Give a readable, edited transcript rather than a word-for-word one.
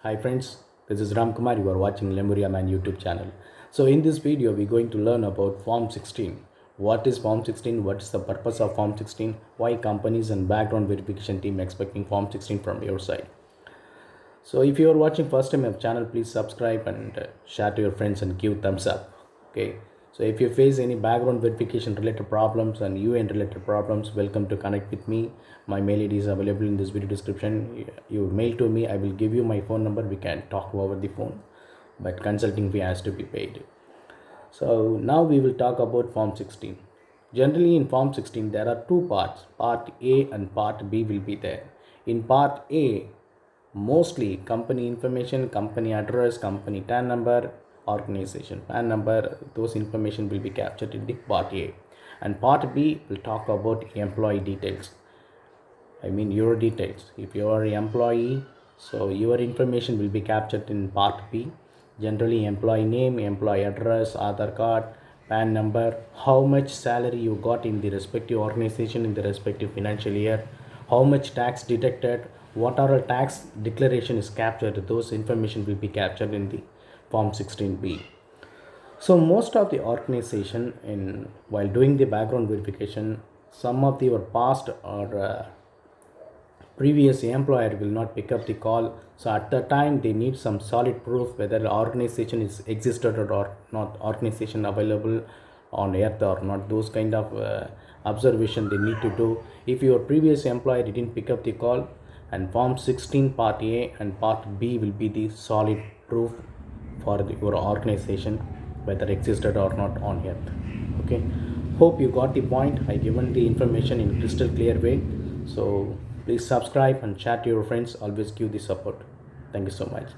Hi friends, this is Ram Kumar. You are watching Lemuria Man YouTube channel. So in this video, we're going to learn about Form 16. What is Form 16? What is the purpose of Form 16? Why companies and background verification team expecting Form 16 from your side? So if you are watching first time of channel, please subscribe and share to your friends and give thumbs up. Okay. So if you face any background verification related problems and UN related problems, welcome to connect with me. My mail ID is available in this video description. You mail to me. I will give you my phone number. We can talk over the phone, but consulting fee has to be paid. So now we will talk about Form 16. Generally in Form 16 there are two parts. Part A and Part B will be there. In Part A, mostly company information, company address, company TAN number, organization PAN number, those information will be captured in the Part A. And Part B will talk about employee details. I mean your details. If you are an employee, so your information will be captured in Part B. Generally employee name, employee address, Aadhaar card, PAN number, how much salary you got in the respective organization in the respective financial year, how much tax deducted, what are the tax declaration is captured, those information will be captured in the Form 16B. So most of the organization in while doing the background verification, some of your past or previous employer will not pick up the call, so at the time they need some solid proof whether the organization is existed or not, organization available on earth or not, those kind of observation they need to do. If your previous employer didn't pick up the call, and Form 16 Part A and Part B will be the solid proof for your organization whether existed or not on earth. Okay, hope you got the point. I given the information in crystal clear way. So please subscribe and chat to your friends. Always give the support. Thank you so much.